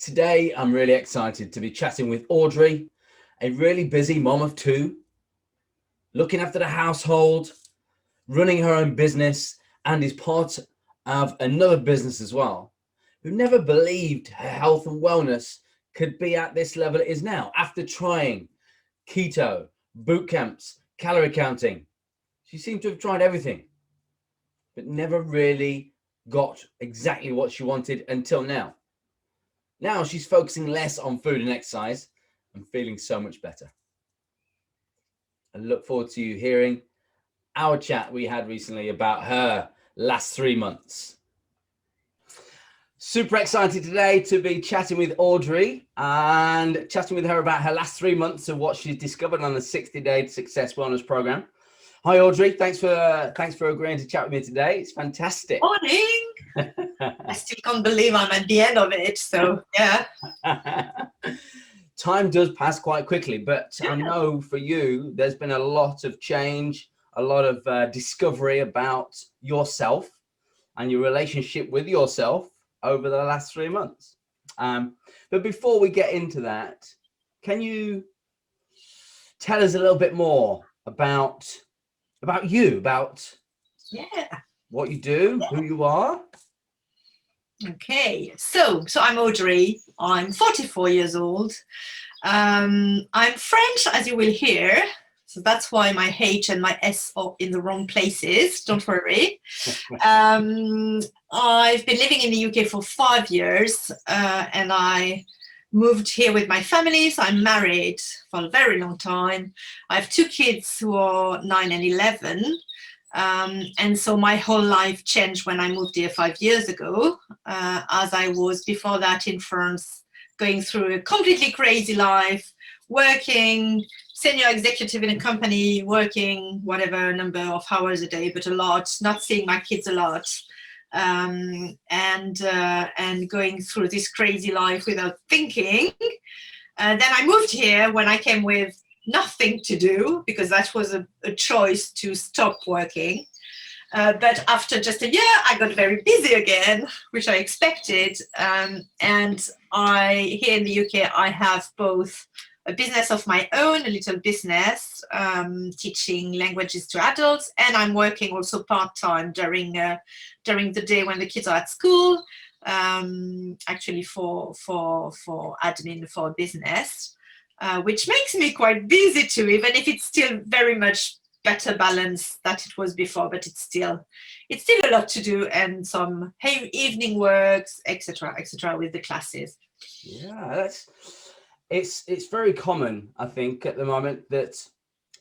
Today, I'm really excited to be chatting with Audrey, a really busy mom of two, looking after the household, running her own business, and is part of another business as well, who never believed her health and wellness could be at this level it is now after trying keto, boot camps, calorie counting. She seemed to have tried everything, but never really got exactly what she wanted until now. Now she's focusing less on food and exercise and feeling so much better. I look forward to you hearing our chat we had recently about her last 3 months. Super excited today to be chatting with Audrey and chatting with her about her last 3 months of what she's discovered on the 60-day success wellness program. Hi Audrey, thanks for agreeing to chat with me today. It's fantastic. Morning. I still can't believe I'm at the end of it. So yeah. Time does pass quite quickly, but I know for you, there's been a lot of change, a lot of discovery about yourself and your relationship with yourself over the last 3 months. But before we get into that, can you tell us a little bit more about you, about what you do, who you are? Okay, so I'm Audrey. I'm 44 years old. I'm French, as you will hear. So that's why my H and my S are in the wrong places. Don't worry. I've been living in the UK for 5 years, and I moved here with my family. So I'm married for a very long time. I have 2 kids who are 9 and 11. And so my whole life changed when I moved here 5 years ago, as I was before that in France, going through a completely crazy life, working, senior executive in a company, working whatever number of hours a day, but a lot, not seeing my kids a lot, and going through this crazy life without thinking. Then I moved here when I came with nothing to do, because that was a choice to stop working. But after just a year, I got very busy again, which I expected. And here in the UK, I have both a business of my own, a little business, teaching languages to adults, and I'm working also part-time during the day when the kids are at school, actually for admin for a business. Which makes me quite busy too, even if it's still very much better balanced than it was before, but it's still a lot to do, and some evening works, etc., with the classes. Yeah, it's very common, I think, at the moment that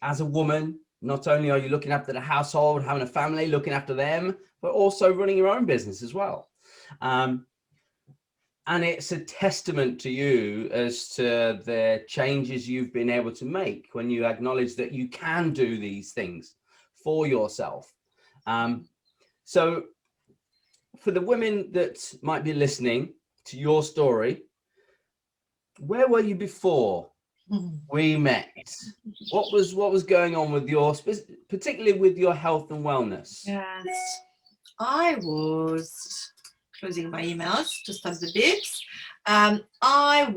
as a woman, not only are you looking after the household, having a family, looking after them, but also running your own business as well. And it's a testament to you as to the changes you've been able to make when you acknowledge that you can do these things for yourself. So for the women that might be listening to your story, where were you before we met? What was going on with particularly with your health and wellness? Yes, I was closing my emails to stop the beeps. I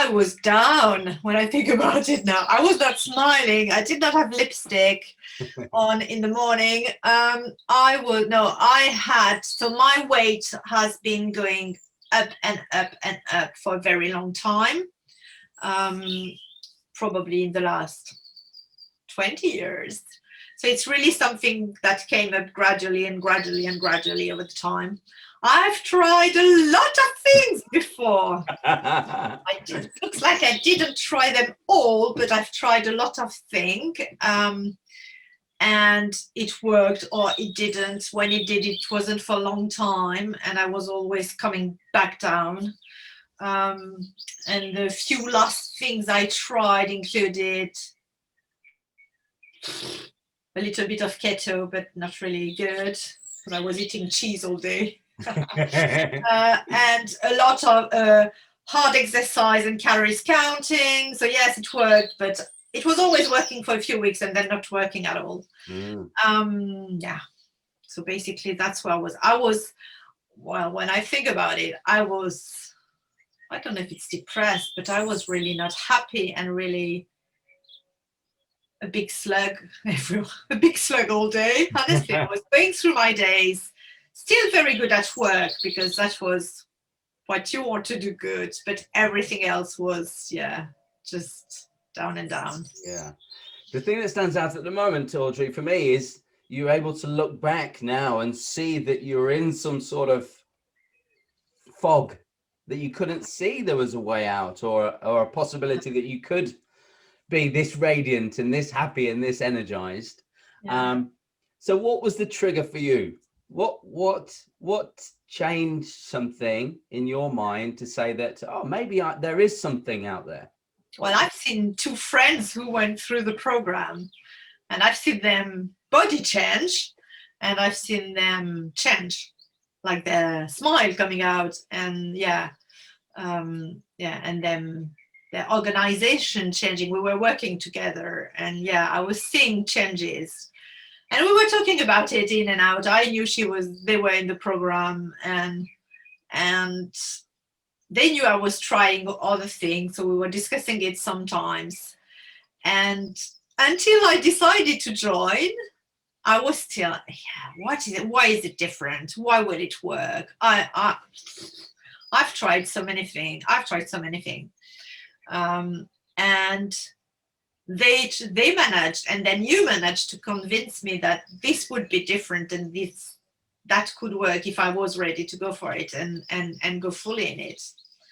was down when I think about it now. I was not smiling. I did not have lipstick on in the morning. So my weight has been going up and up and up for a very long time. Probably in the last 20 years. So it's really something that came up gradually and gradually and gradually over the time. I've tried a lot of things before. It looks like I didn't try them all, but I've tried a lot of things. And it worked or it didn't. When it did, it wasn't for a long time. And I was always coming back down. And the few last things I tried included a little bit of keto, but not really good, because I was eating cheese all day. And a lot of hard exercise and calories counting. So yes, it worked, but it was always working for a few weeks and then not working at all. Yeah. So basically that's where I was. Well, when I think about it, I was I don't know if it's depressed, but I was really not happy and really a big slug everyone, a big slug all day. Honestly, I was going through my days, still very good at work because that was what you want to do good, but everything else was, yeah, just down and down. Yeah. The thing that stands out at the moment, Audrey, for me is you're able to look back now and see that you're in some sort of fog, that you couldn't see there was a way out, or a possibility that you could be this radiant and this happy and this energized. Yeah. So what was the trigger for you? What changed something in your mind to say that, oh, maybe there is something out there? Well, I've seen two friends who went through the program, and I've seen them body change, and I've seen them change, like their smile coming out, and and then their organization changing. We were working together, and yeah, I was seeing changes, and we were talking about it in and out. I knew they were in the program, and they knew I was trying other things, so we were discussing it sometimes. And until I decided to join, I was still, yeah, what is it? Why is it different? Why will it work? I've tried so many things. And they managed, and then you managed to convince me that this would be different, and that could work if I was ready to go for it and go fully in it.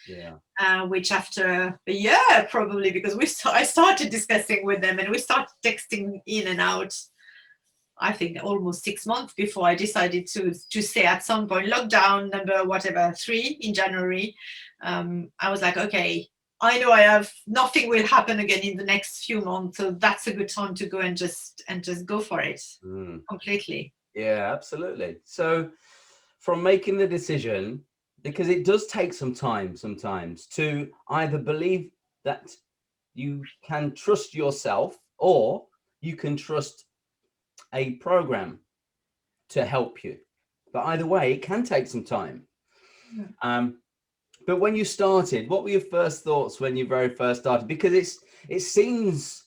Yeah. Which after a year probably, because I started discussing with them and we started texting in and out. I think almost 6 months before I decided to say at some point, lockdown number whatever 3 in January. I was like, okay, I know nothing will happen again in the next few months, so that's a good time to go and just go for it completely. Yeah, absolutely. So from making the decision, because it does take some time sometimes to either believe that you can trust yourself or you can trust a program to help you. But either way, it can take some time. Yeah. But when you started, what were your first thoughts when you very first started? Because it seems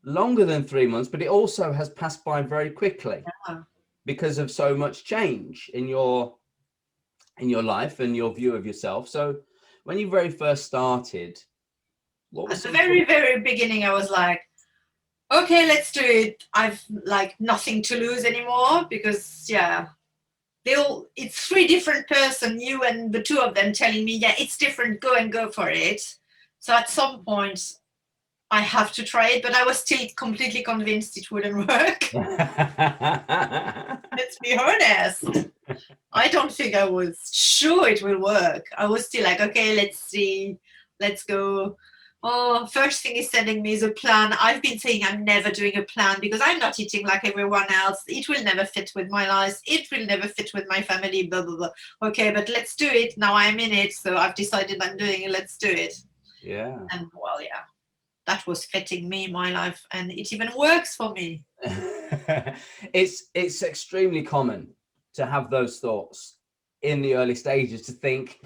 longer than 3 months, but it also has passed by very quickly because of so much change in your life and your view of yourself. So when you very first started, what was At the very, very beginning, I was like, okay, let's do it. I've like nothing to lose anymore because it's 3 different person, you and the 2 of them telling me, yeah, it's different, go for it. So at some point I have to try it, but I was still completely convinced it wouldn't work. Let's be honest. I don't think I was sure it will work. I was still like, okay, let's see, let's go. Oh, first thing is sending me is a plan. I've been saying I'm never doing a plan because I'm not eating like everyone else. It will never fit with my life. It will never fit with my family, blah, blah, blah. Okay, but let's do it. Now I'm in it. So I've decided I'm doing it. Let's do it. Yeah. And well, yeah, that was fitting me, my life. And it even works for me. It's extremely common to have those thoughts in the early stages, to think,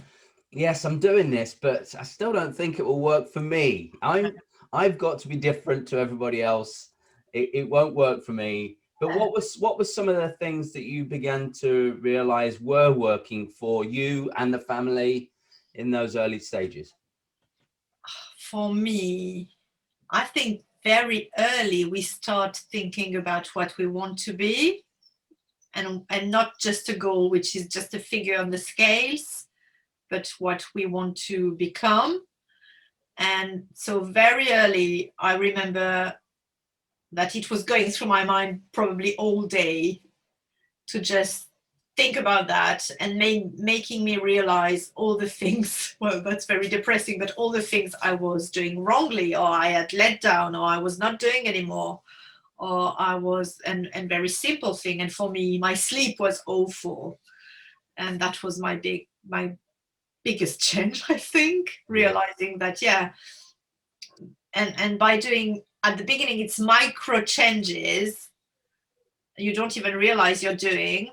yes, I'm doing this, but I still don't think it will work for me. I've got to be different to everybody else. It won't work for me. But what was some of the things that you began to realize were working for you and the family in those early stages? For me, I think very early we start thinking about what we want to be, and not just a goal, which is just a figure on the scales, but what we want to become. And so very early, I remember that it was going through my mind probably all day to just think about that, and making me realize all the things, well, that's very depressing, but all the things I was doing wrongly, or I had let down, or I was not doing anymore, or I was, and very simple thing. And for me, my sleep was awful. And that was my biggest change, I think, realizing that, and by doing, at the beginning, it's micro changes you don't even realize you're doing,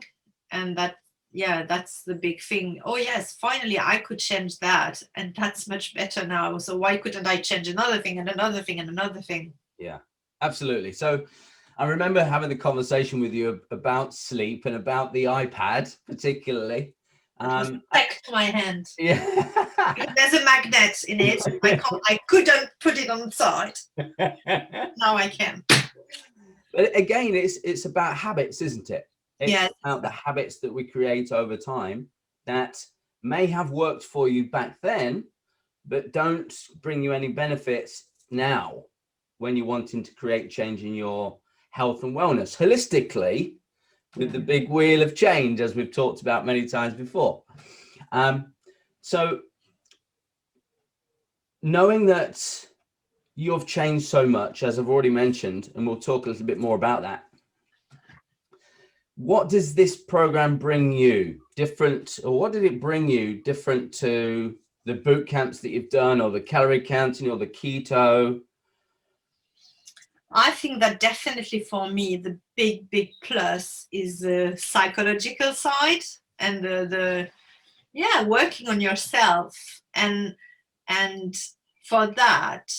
and that yeah, that's the big thing. Oh yes, finally I could change that, and that's much better now. So why couldn't I change another thing and another thing and another thing? Yeah, absolutely. So I remember having the conversation with you about sleep and about the iPad, particularly. It was stuck to my hand. Yeah. There's a magnet in it. I couldn't put it on the side. Now I can. But again, it's about habits, isn't it? It's Yes. about the habits that we create over time that may have worked for you back then, but don't bring you any benefits now when you're wanting to create change in your health and wellness holistically with the big wheel of change, as we've talked about many times before. So knowing that you've changed so much, as I've already mentioned, and we'll talk a little bit more about that, what does this program bring you different, or what did it bring you different to the boot camps that you've done, or the calorie counting, or the keto? I think that definitely for me, the big plus is the psychological side and the working on yourself. And for that,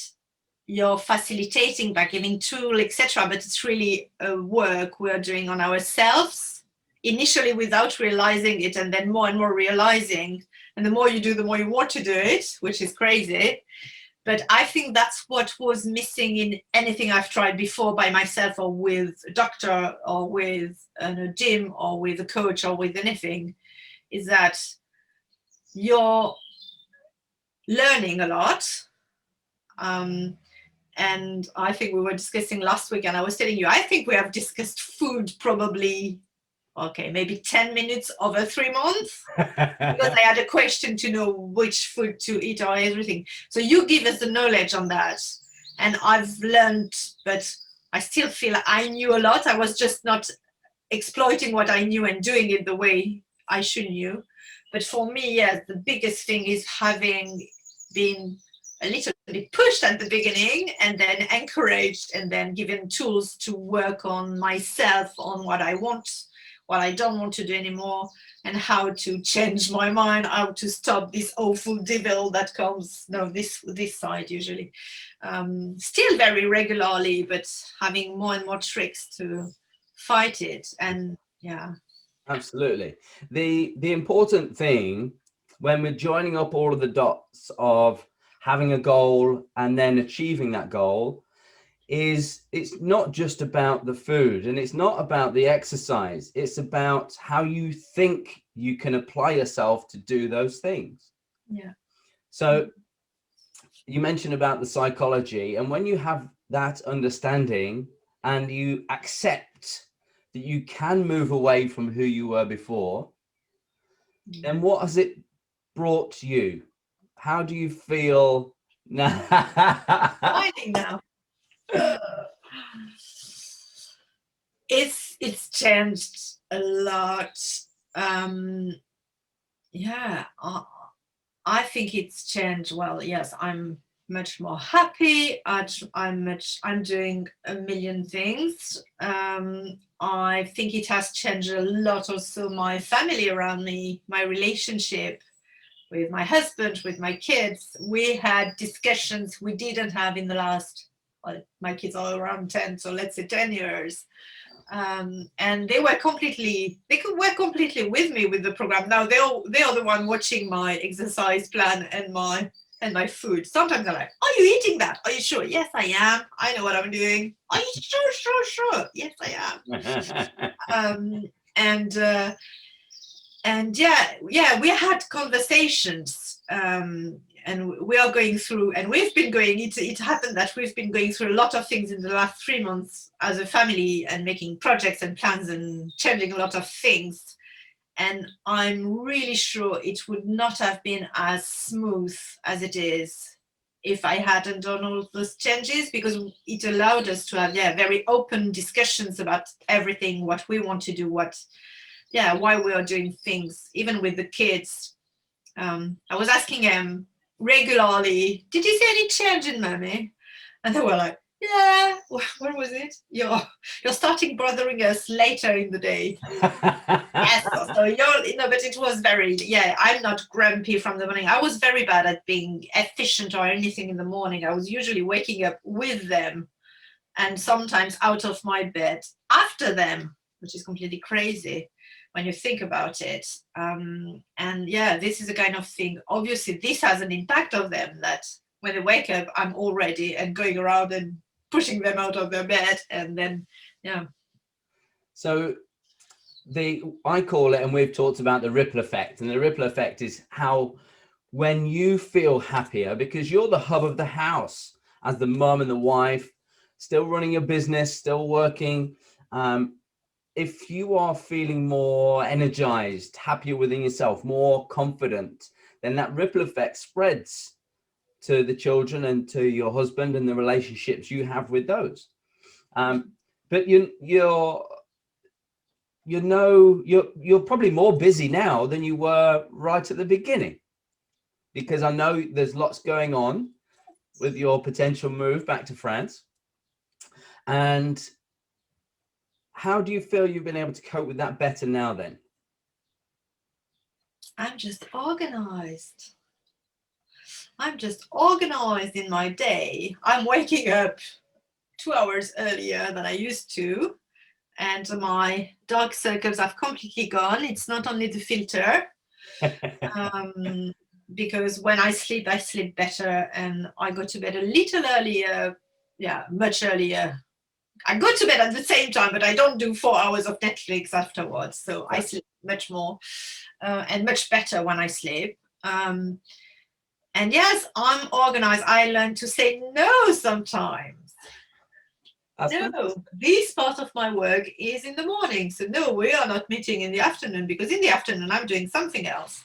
you're facilitating by giving tool, etc. But it's really a work we're doing on ourselves, initially without realizing it, and then more and more realizing. And the more you do, the more you want to do it, which is crazy. But I think that's what was missing in anything I've tried before by myself, or with a doctor, or with a gym, or with a coach, or with anything, is that you're learning a lot. And I think we were discussing last week, and I was telling you, I think we have discussed food probably, okay, maybe 10 minutes over 3 months, because I had a question to know which food to eat or everything. So you give us the knowledge on that, and I've learned, but I still feel I knew a lot. I was just not exploiting what I knew and doing it the way I should knew. But for me, yes, the biggest thing is having been a little bit pushed at the beginning, and then encouraged, and then given tools to work on myself, on what I want, what I don't want to do anymore, and how to change my mind, how to stop this awful devil that comes, no, this side usually, still very regularly, but having more and more tricks to fight it. And yeah. Absolutely. The important thing when we're joining up all of the dots of having a goal and then achieving that goal is it's not just about the food, and it's not about the exercise. It's about how you think you can apply yourself to do those things. Yeah. So you mentioned about the psychology, and when you have that understanding and you accept that you can move away from who you were before, then what has it brought to you? How do you feel now? Finding now. It's changed a lot. Yeah, I think it's changed. Well, yes, I'm much more happy. I'm doing a million things. I think it has changed a lot also my family around me, my relationship with my husband, with my kids. We had discussions we didn't have in the last, well, my kids are around 10, so let's say 10 years. And they were completely with me with the program. Now they are the one watching my exercise plan and my food. Sometimes they're like, "Are you eating that? Are you sure?" "Yes, I am. I know what I'm doing." "Are you sure?" "Yes, I am." And yeah, we had conversations, and we are going through, and we've been going, it happened that we've been going through a lot of things in the last 3 months as a family, and making projects and plans and changing a lot of things. And I'm really sure it would not have been as smooth as it is if I hadn't done all those changes, because it allowed us to have very open discussions about everything, what we want to do, why we are doing things, even with the kids. I was asking them regularly, "Did you see any change in Mommy?" And they were like, Yeah, when was it? You're starting bothering us later in the day. Yes, so but it was very, yeah, I'm not grumpy from the morning. I was very bad at being efficient or anything in the morning. I was usually waking up with them and sometimes out of my bed after them, which is completely crazy when you think about it. And yeah, this is a kind of thing. Obviously, this has an impact on them that when they wake up, I'm all ready and going around and pushing them out of their bed. And then, yeah. So I call it, and we've talked about the ripple effect, and the ripple effect is how when you feel happier because you're the hub of the house as the mum and the wife, still running your business, still working. If you are feeling more energized, happier within yourself, more confident, then that ripple effect spreads to the children and to your husband and the relationships you have with those. But you're probably more busy now than you were right at the beginning, because I know there's lots going on with your potential move back to France. And how do you feel you've been able to cope with that better now then? I'm just organized. I'm just organized in my day. I'm waking up 2 hours earlier than I used to, and my dark circles have completely gone. It's not only the filter, because when I sleep better, and I go to bed a little earlier. Yeah, much earlier. I go to bed at the same time, but I don't do 4 hours of Netflix afterwards. So I sleep much more and much better when I sleep. And yes, I'm organized. I learned to say no sometimes. No, this part of my work is in the morning. So no, we are not meeting in the afternoon, because in the afternoon I'm doing something else.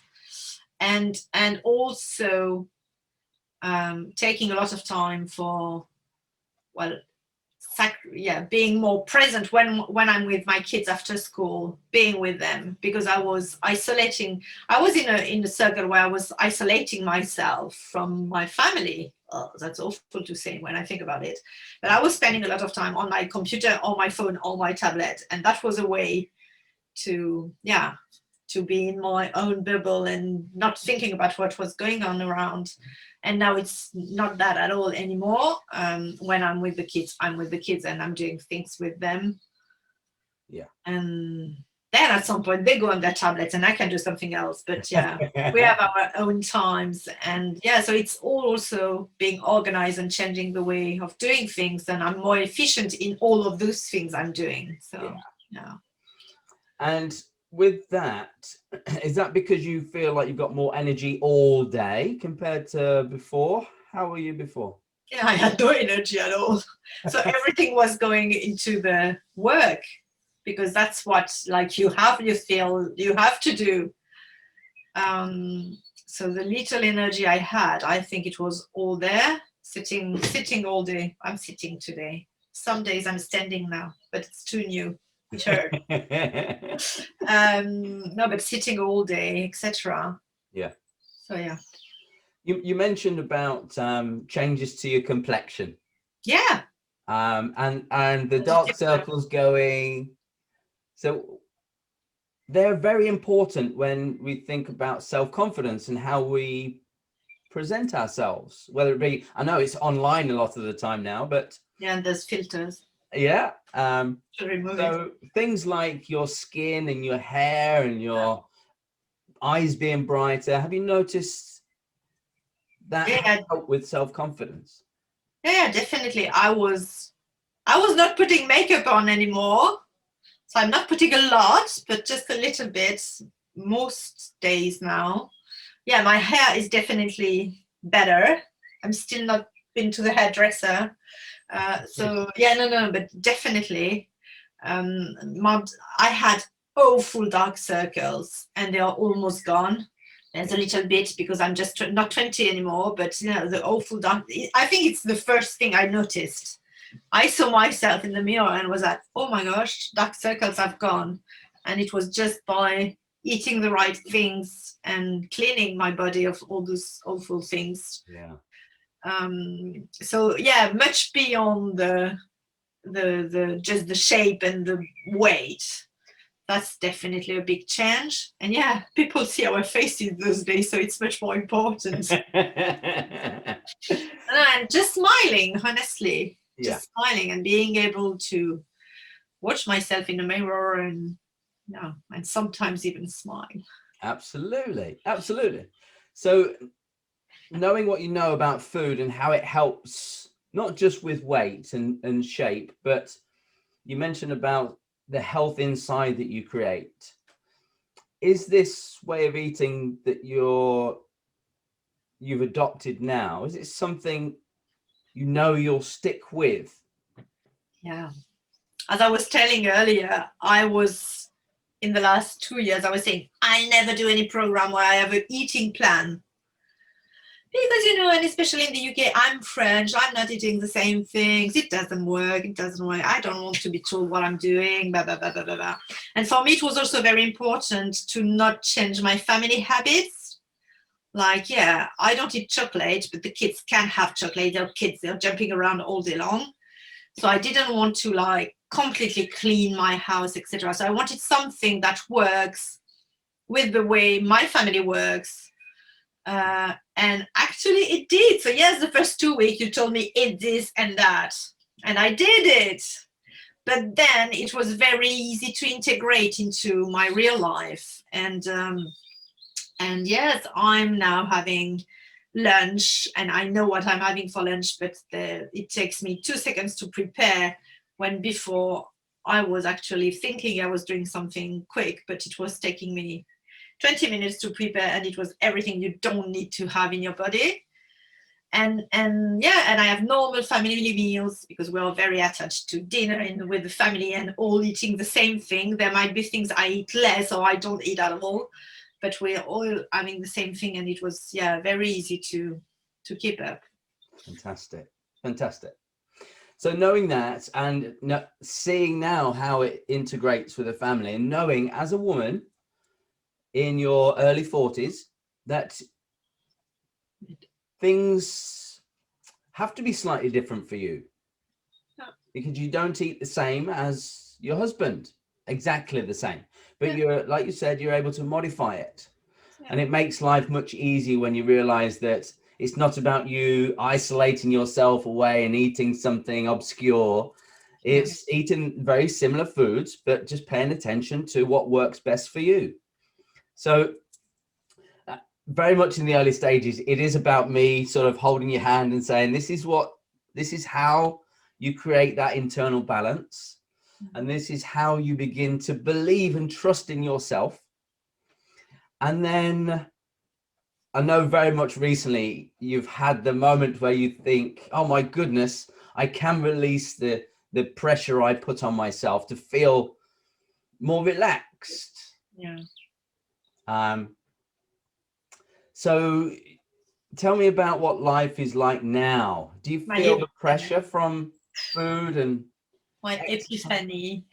And also taking a lot of time for, well, being more present when I'm with my kids after school, being with them, because I was isolating. I was in a circle where I was isolating myself from my family. Oh, that's awful to say when I think about it, but I was spending a lot of time on my computer, on my phone, on my tablet, and that was a way to be in my own bubble and not thinking about what was going on around. And now it's not that at all anymore. When I'm with the kids, I'm with the kids and I'm doing things with them. Yeah. And then at some point they go on their tablets and I can do something else. But yeah, we have our own times. And yeah, so it's all also being organized and changing the way of doing things. And I'm more efficient in all of those things I'm doing. So yeah. And with that, is that because you feel like you've got more energy all day compared to before? How were you before? Yeah, I had no energy at all. So everything was going into the work, because that's what, like, you feel you have to do. So the little energy I had, I think it was all there, sitting all day. I'm sitting today. Some days I'm standing now, but it's too new. It hurt. No, but sitting all day, etc. Yeah. So yeah. You mentioned about changes to your complexion. Yeah. And the dark circles going. So they're very important when we think about self-confidence and how we present ourselves, whether it be, I know it's online a lot of the time now, but yeah, and there's filters. Yeah. To remove So things like your skin and your hair and your eyes being brighter, have you noticed that help with self-confidence? Yeah, definitely. I was not putting makeup on anymore. So I'm not putting a lot, but just a little bit most days now. Yeah, my hair is definitely better. I'm still not been to the hairdresser. So yeah, no, but definitely. I had awful dark circles and they are almost gone. There's a little bit because I'm just not 20 anymore, but the awful dark, I think it's the first thing I noticed. I saw myself in the mirror and was like, oh my gosh, dark circles have gone. And it was just by eating the right things and cleaning my body of all those awful things. Yeah. So yeah, much beyond the just the shape and the weight. That's definitely a big change. And yeah, people see our faces those days, so it's much more important. And just smiling, honestly, Yeah, just smiling and being able to watch myself in the mirror and yeah, and sometimes even smile. absolutely. Absolutely. So knowing what you know about food and how it helps, not just with weight and shape, but you mentioned about the health inside that you create. Is this way of eating that you've adopted now, is it something you know you'll stick with? Yeah. As I was telling earlier, I was in the last 2 years, I was saying, I never do any program where I have an eating plan. Because, and especially in the UK, I'm French, I'm not eating the same things. It doesn't work. It doesn't work. I don't want to be told what I'm doing, blah, blah, blah, blah, blah, blah. And for me, it was also very important to not change my family habits. Like, yeah, I don't eat chocolate, but the kids can have chocolate. They're kids, they're jumping around all day long. So I didn't want to like completely clean my house, etc. So I wanted something that works with the way my family works. And actually it did. So yes, the first 2 weeks you told me eat this and that, and I did it. But then it was very easy to integrate into my real life. And yes, I'm now having lunch, and I know what I'm having for lunch, but it takes me 2 seconds to prepare. When before I was actually thinking I was doing something quick, but it was taking me 20 minutes to prepare, and it was everything you don't need to have in your body. And yeah, and I have normal family meals because we're all very attached to dinner with the family and all eating the same thing. There might be things I eat less or I don't eat at all, but we're all having the same thing, and it was very easy to keep up. Fantastic. Fantastic. So knowing that and seeing now how it integrates with the family, and knowing as a woman in your early 40s that things have to be slightly different for you, because you don't eat the same as your husband, exactly the same, but you're, like you said, you're able to modify it. And it makes life much easier when you realize that it's not about you isolating yourself away and eating something obscure. It's eating very similar foods, but just paying attention to what works best for you. So very much in the early stages, it is about me sort of holding your hand and saying, this is how you create that internal balance. And this is how you begin to believe and trust in yourself. And then I know very much recently you've had the moment where you think, oh my goodness, I can release the pressure I put on myself to feel more relaxed. Yeah. So tell me about what life is like now. Do you feel the pressure from food and my epiphany?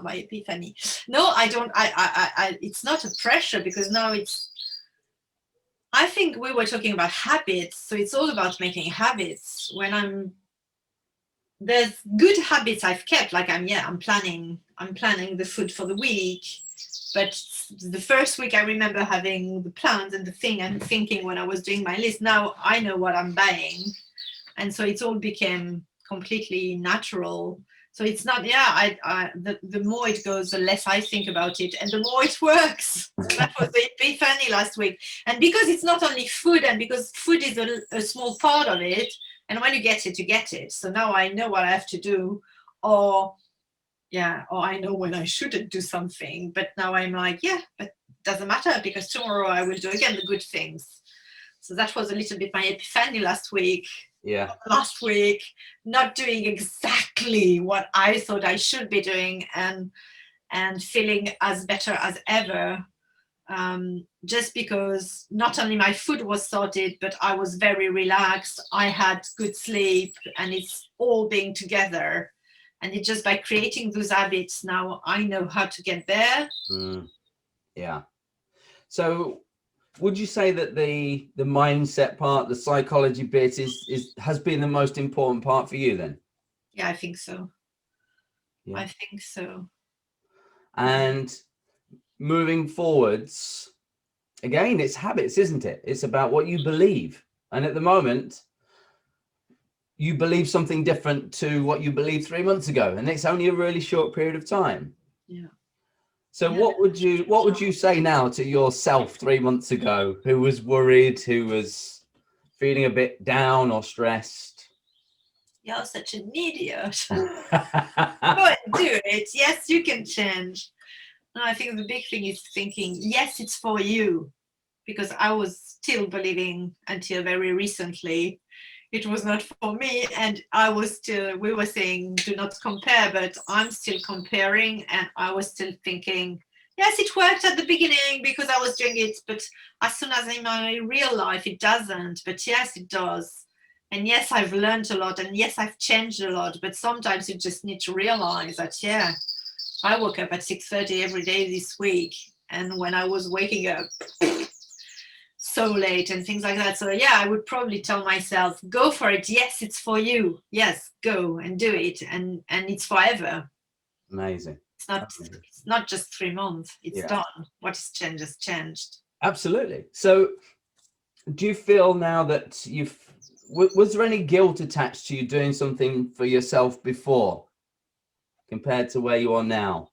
My epiphany. No, I don't. I it's not a pressure, because now I think we were talking about habits, so it's all about making habits. There's good habits I've kept, like I'm planning the food for the week. But the first week I remember having the plans and the thing and thinking when I was doing my list. Now I know what I'm buying, and so it's all became completely natural. So it's not, the more it goes, the less I think about it, and the more it works. So that was the epiphany last week. And because it's not only food, and because food is a small part of it, and when you get it, you get it. So now I know what I have to do, or I know when I shouldn't do something. But now I'm like, but it doesn't matter, because tomorrow I will do again the good things. So that was a little bit my epiphany last week. Last week, not doing exactly what I thought I should be doing, and feeling as better as ever, just because not only my food was sorted, but I was very relaxed, I had good sleep, and it's all being together. And it's just by creating those habits, now I know how to get there. Yeah. So would you say that the mindset part, the psychology bit has been the most important part for you then? Yeah, I think so. Yeah. I think so. And moving forwards, again, it's habits, isn't it? It's about what you believe. And at the moment, you believe something different to what you believed 3 months ago, and it's only a really short period of time. Yeah. So Yeah. what would you say now to yourself 3 months ago, who was worried, who was feeling a bit down or stressed? You're such an idiot. Go and do it. Yes, you can change. No, I think the big thing is thinking, yes, it's for you. Because I was still believing until very recently it was not for me. And we were saying, do not compare, but I'm still comparing. And I was still thinking, yes, it worked at the beginning because I was doing it. But as soon as in my real life, it doesn't. But yes, it does. And yes, I've learned a lot. And yes, I've changed a lot. But sometimes you just need to realize that, yeah, I woke up at 6:30 every day this week. And when I was waking up so late and things like that. So yeah, I would probably tell myself, go for it. Yes, it's for you. Yes, go and do it. And it's forever. Amazing. It's not just 3 months. It's Yeah. done. What is changed has changed. Absolutely. So do you feel now that was there any guilt attached to you doing something for yourself before compared to where you are now?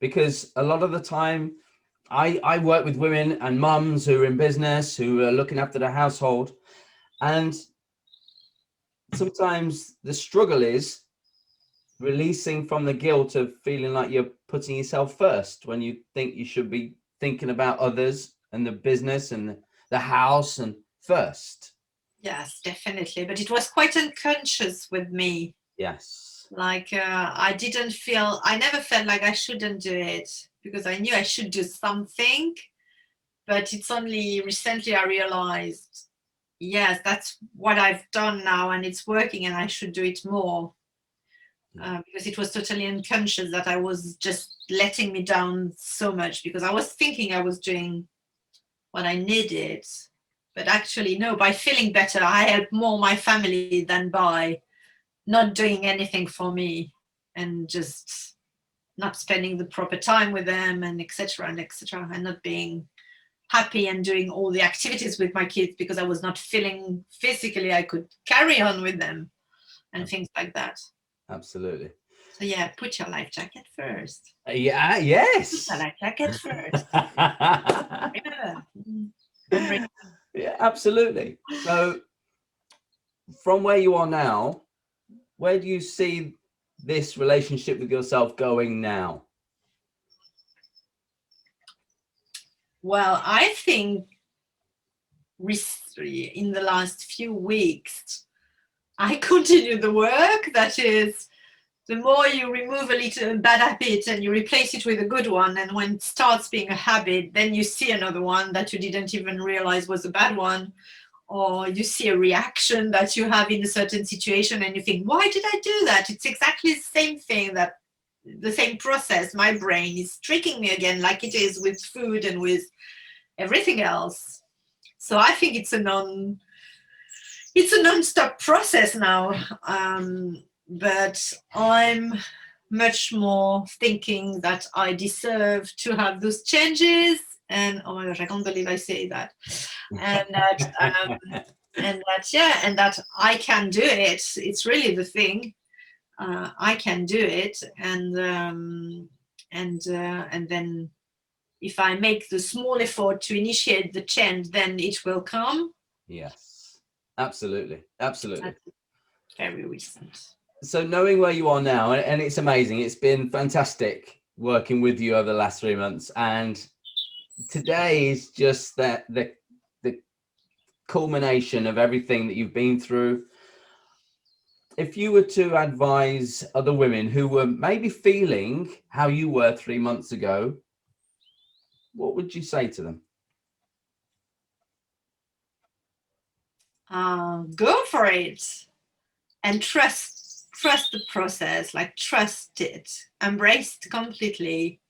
Because a lot of the time I work with women and mums who are in business, who are looking after the household, and sometimes the struggle is releasing from the guilt of feeling like you're putting yourself first when you think you should be thinking about others and the business and the house and first. Yes, definitely. But it was quite unconscious with me. Yes. Like I never felt like I shouldn't do it because I knew I should do something. But it's only recently I realized, yes, that's what I've done now and it's working and I should do it more. Because it was totally unconscious that I was just letting me down so much because I was thinking I was doing what I needed. But actually, no, by feeling better, I help more my family than by not doing anything for me and just not spending the proper time with them and etc. and not being happy and doing all the activities with my kids because I was not feeling physically I could carry on with them and things like that. Absolutely. So yeah, put your life jacket first. Yeah. Yes. Put your life jacket first. Yeah. Yeah, absolutely. So from where you are now, where do you see this relationship with yourself going now? Well, I think in the last few weeks, I continue the work. That is, the more you remove a little bad habit and you replace it with a good one, and when it starts being a habit, then you see another one that you didn't even realize was a bad one, or you see a reaction that you have in a certain situation and you think, why did I do that? It's exactly the same thing, that the same process. My brain is tricking me again, like it is with food and with everything else. So I think it's a non-stop process now. But I'm much more thinking that I deserve to have those changes. And oh my gosh, I can't believe I say that. And that I can do it. It's really the thing. I can do it, and then if I make the small effort to initiate the change, then it will come. Yes, absolutely. Absolutely. That's very recent. So knowing where you are now, and it's amazing, it's been fantastic working with you over the last 3 months, and today is just the culmination of everything that you've been through. If you were to advise other women who were maybe feeling how you were 3 months ago, what would you say to them? Go for it and trust the process, like trust it, embrace it completely,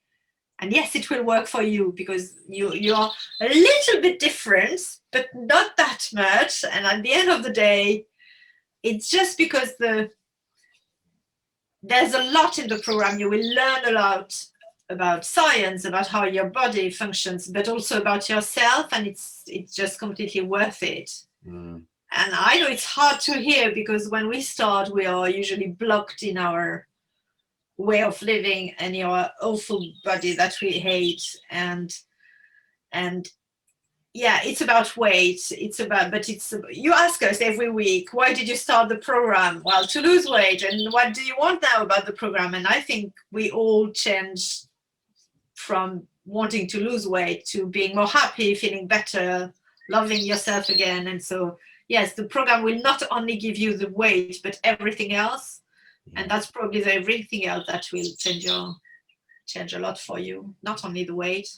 And yes, it will work for you because you are a little bit different, but not that much. And at the end of the day, it's just because there's a lot in the program. You will learn a lot about science, about how your body functions, but also about yourself, and it's just completely worth it. And I know it's hard to hear because when we start, we are usually blocked in our way of living and your awful body that we hate. And yeah, it's about weight. You ask us every week, why did you start the program? Well, to lose weight. And what do you want now about the program? And I think we all change from wanting to lose weight to being more happy, feeling better, loving yourself again. And so, yes, the program will not only give you the weight, but everything else. And that's probably the everything else that will change a lot for you, not only the weight.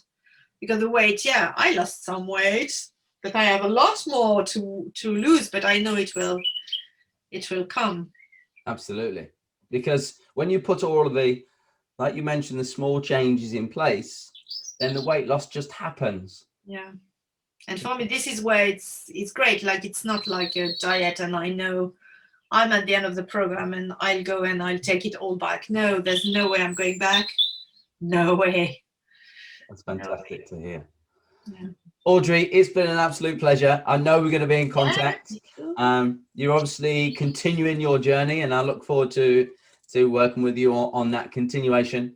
Because the weight, yeah, I lost some weight, but I have a lot more to lose, but I know it will come. Absolutely. Because when you put all of the, like you mentioned, the small changes in place, then the weight loss just happens. Yeah. And for me, this is where it's great. Like, it's not like a diet and I know I'm at the end of the program and I'll go and I'll take it all back. No, there's no way I'm going back. No way. That's fantastic to hear. Yeah. Audrey, it's been an absolute pleasure. I know we're going to be in contact. Yeah, You're obviously continuing your journey, and I look forward to working with you on that continuation.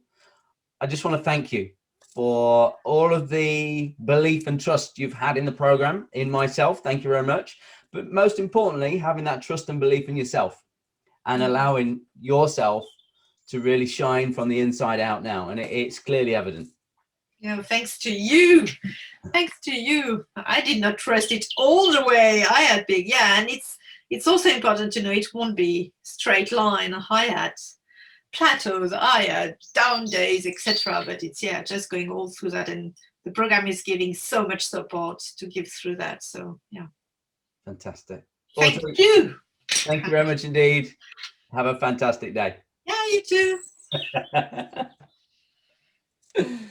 I just want to thank you for all of the belief and trust you've had in the program, in myself. Thank you very much. But most importantly, having that trust and belief in yourself and allowing yourself to really shine from the inside out now. And it's clearly evident. Yeah, thanks to you. Thanks to you. I did not trust it all the way. I had big, and it's also important to know it won't be straight line. I had plateaus, I had down days, etc. But it's just going all through that, and the program is giving so much support to give through that. So yeah. Fantastic. Thank Audrey, you. Thank you very much indeed. Have a fantastic day. Yeah, you too.